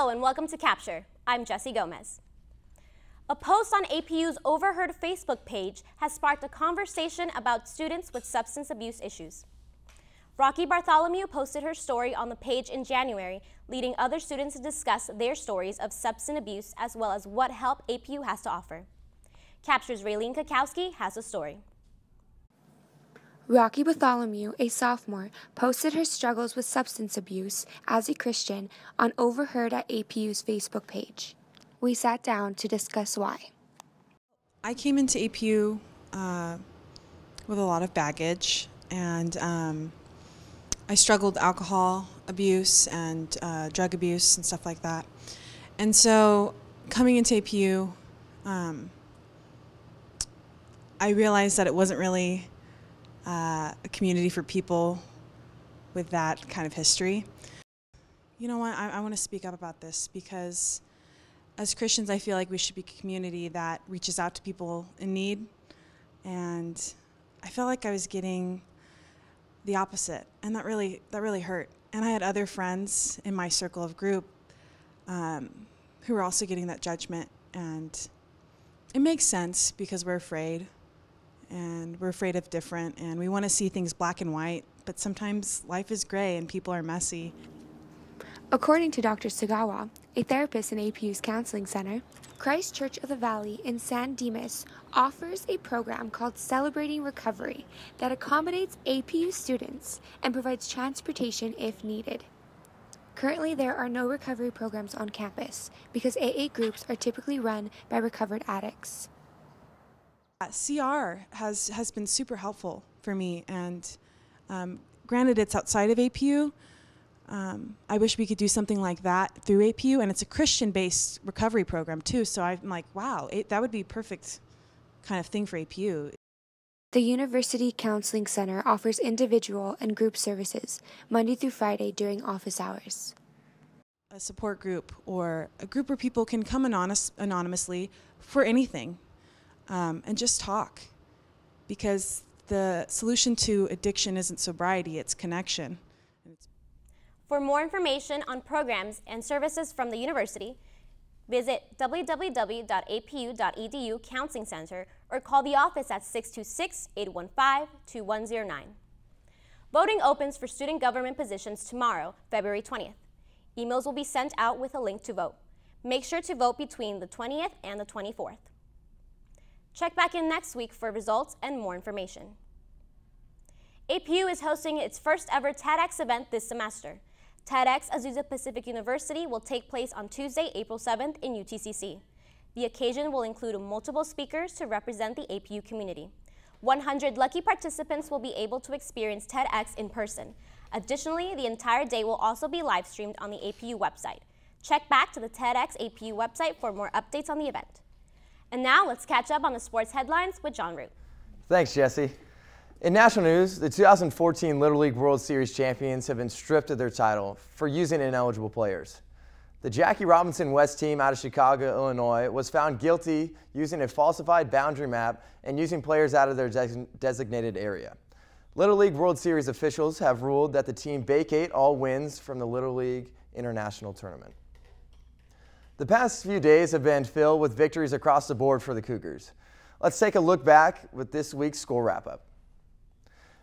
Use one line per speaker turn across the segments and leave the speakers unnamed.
Hello and welcome to Capture. I'm Jessie Gomez. A post on APU's Overheard Facebook page has sparked a conversation about students with substance abuse issues. Rocky Bartholomew posted her story on the page in January, leading other students to discuss their stories of substance abuse as well as what help APU has to offer. Capture's Raylene Kakowski has a story.
Rocky Bartholomew, a sophomore, posted her struggles with substance abuse as a Christian on Overheard at APU's Facebook page. We sat down to discuss why.
I came into APU with a lot of baggage, and I struggled with alcohol abuse and drug abuse and stuff like that. And so coming into APU, I realized that it wasn't really a community for people with that kind of history. You know what, I want to speak up about this because as Christians I feel like we should be a community that reaches out to people in need, and I felt like I was getting the opposite, and that really hurt. And I had other friends in my circle of group who were also getting that judgment, and it makes sense because we're afraid. And we're afraid of different, and we want to see things black and white, but sometimes life is gray and people are messy.
According to Dr. Sagawa, a therapist in APU's counseling center, Christ Church of the Valley in San Dimas offers a program called Celebrating Recovery that accommodates APU students and provides transportation if needed. Currently, there are no recovery programs on campus because AA groups are typically run by recovered addicts.
CR has been super helpful for me, and granted it's outside of APU. I wish we could do something like that through APU, and it's a Christian-based recovery program too, so I'm like, wow, that would be perfect kind of thing for APU.
The University Counseling Center offers individual and group services Monday through Friday during office hours.
A support group or a group where people can come anonymously for anything. And just talk, because the solution to addiction isn't sobriety, it's connection.
For more information on programs and services from the university, visit www.apu.edu Counseling Center or call the office at 626-815-2109. Voting opens for student government positions tomorrow, February 20th. Emails will be sent out with a link to vote. Make sure to vote between the 20th and the 24th. Check back in next week for results and more information. APU is hosting its first ever TEDx event this semester. TEDx Azusa Pacific University will take place on Tuesday, April 7th in UTCC. The occasion will include multiple speakers to represent the APU community. 100 lucky participants will be able to experience TEDx in person. Additionally, the entire day will also be live streamed on the APU website. Check back to the TEDx APU website for more updates on the event. And now let's catch up on the sports headlines with John Root.
Thanks, Jesse. In national news, the 2014 Little League World Series champions have been stripped of their title for using ineligible players. The Jackie Robinson West team out of Chicago, Illinois, was found guilty using a falsified boundary map and using players out of their designated area. Little League World Series officials have ruled that the team vacate all wins from the Little League International Tournament. The past few days have been filled with victories across the board for the Cougars. Let's take a look back with this week's score wrap-up.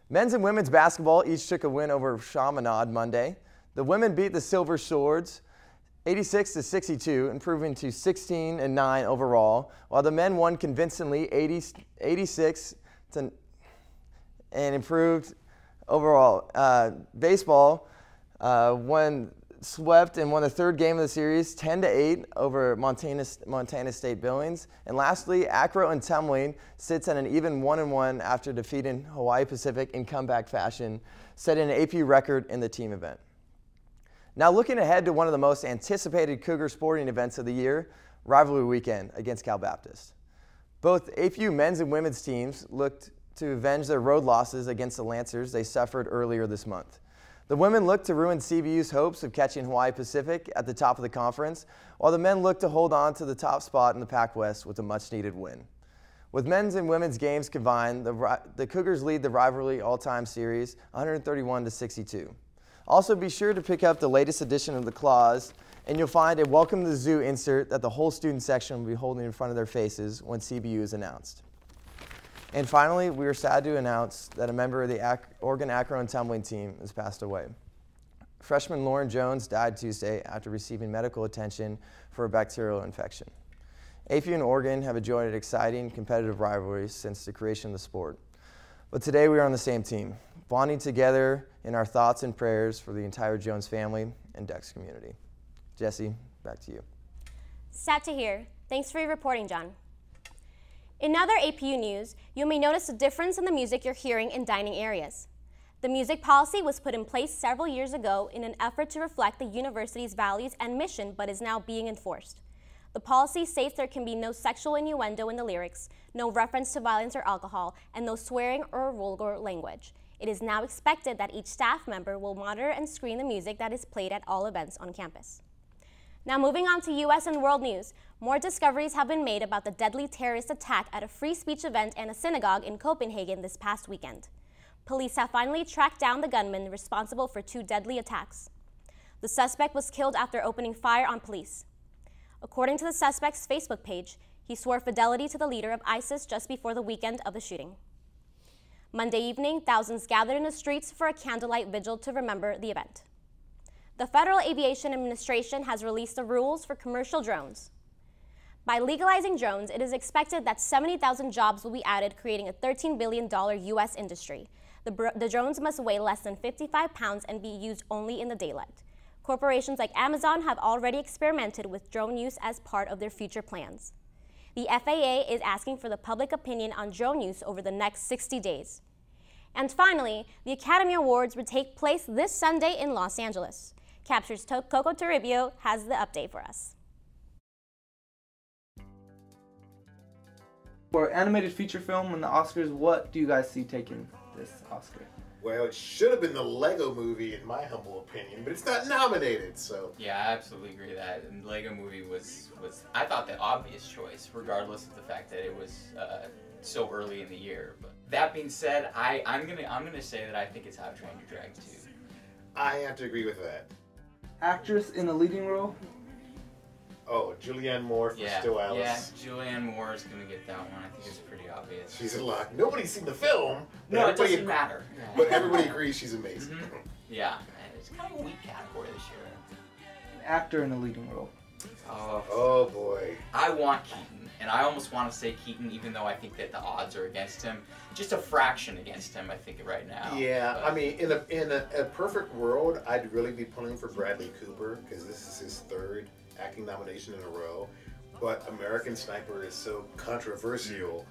Men's and women's basketball each took a win over Chaminade Monday. The women beat the Silver Swords 86-62, improving to 16-9 overall, while the men won convincingly 86 and improved overall. Baseball swept and won the third game of the series 10-8 over Montana State Billings. And lastly, Acro and Tumbling sits at an even 1-1 after defeating Hawaii Pacific in comeback fashion, setting an APU record in the team event. Now looking ahead to one of the most anticipated Cougar sporting events of the year, Rivalry Weekend against Cal Baptist. Both APU men's and women's teams looked to avenge their road losses against the Lancers they suffered earlier this month. The women looked to ruin CVU's hopes of catching Hawaii Pacific at the top of the conference, while the men looked to hold on to the top spot in the Pac-West with a much-needed win. With men's and women's games combined, the Cougars lead the rivalry all-time series 131-62. Also, be sure to pick up the latest edition of The Claws And you'll find a Welcome to the Zoo insert that the whole student section will be holding in front of their faces when CBU is announced. And finally, we are sad to announce that a member of the Oregon Acro and Tumbling team has passed away. Freshman Lauren Jones died Tuesday after receiving medical attention for a bacterial infection. APU and Oregon have enjoyed exciting competitive rivalries since the creation of the sport. But today we are on the same team, bonding together in our thoughts and prayers for the entire Jones family and Ducks community. Jesse, back to you.
Sad to hear. Thanks for your reporting, John. In other APU news, you may notice a difference in the music you're hearing in dining areas. The music policy was put in place several years ago in an effort to reflect the university's values and mission, but is now being enforced. The policy states there can be no sexual innuendo in the lyrics, no reference to violence or alcohol, and no swearing or vulgar language. It is now expected that each staff member will monitor and screen the music that is played at all events on campus. Now moving on to U.S. and world news, more discoveries have been made about the deadly terrorist attack at a free speech event and a synagogue in Copenhagen this past weekend. Police have finally tracked down the gunman responsible for 2 deadly attacks. The suspect was killed after opening fire on police. According to the suspect's Facebook page, he swore fidelity to the leader of ISIS just before the weekend of the shooting. Monday evening, thousands gathered in the streets for a candlelight vigil to remember the event. The Federal Aviation Administration has released the rules for commercial drones. By legalizing drones, it is expected that 70,000 jobs will be added, creating a $13 billion U.S. industry. The drones must weigh less than 55 pounds and be used only in the daylight. Corporations like Amazon have already experimented with drone use as part of their future plans. The FAA is asking for the public opinion on drone use over the next 60 days. And finally, the Academy Awards will take place this Sunday in Los Angeles. Capture's Coco Toribio has the update for us.
For animated feature film and the Oscars, what do you guys see taking this Oscar?
Well, it should have been the Lego Movie, in my humble opinion, but it's not nominated, so...
Yeah, I absolutely agree with that. And Lego Movie was I thought, the obvious choice, regardless of the fact that it was so early in the year. But that being said, I'm gonna say that I think it's How to Train Your Dragon 2.
I have to agree with that.
Actress in a leading role?
Oh, Julianne Moore for Still Alice.
Yeah, Julianne Moore is gonna get that one. I think it's pretty obvious.
She's in luck. Nobody's seen the film.
No, it doesn't matter.
But everybody agrees she's amazing.
Yeah, it's kind of a weak category this year.
An actor in a leading role?
Oh boy.
I want Keaton, and I almost want to say Keaton, even though I think that the odds are against him. Just a fraction against him, I think, right now.
Yeah, but I mean, in a perfect world, I'd really be pulling for Bradley Cooper, because this is his 3rd acting nomination in a row. But American Sniper is so controversial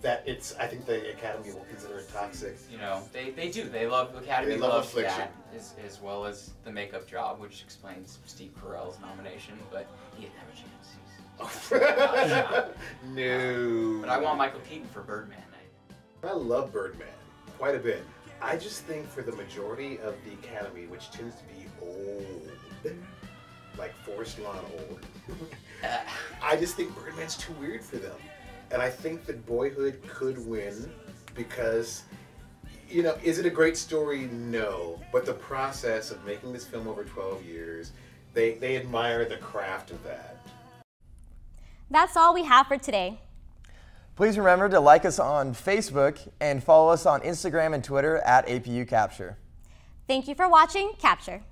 that I think the Academy will consider it toxic.
You know, they do. They love Academy.
They love
loves
affliction.
that as well as the makeup job, which explains Steve Carell's nomination. But he didn't have a chance.
No.
But I want Michael Keaton for Birdman.
I love Birdman quite a bit. I just think for the majority of the Academy, which tends to be old, like Forest Lawn old, I just think Birdman's too weird for them. And I think that Boyhood could win because, you know, is it a great story? No. But the process of making this film over 12 years, they admire the craft of that.
That's all we have for today.
Please remember to like us on Facebook and follow us on Instagram and Twitter at APU Capture.
Thank you for watching Capture.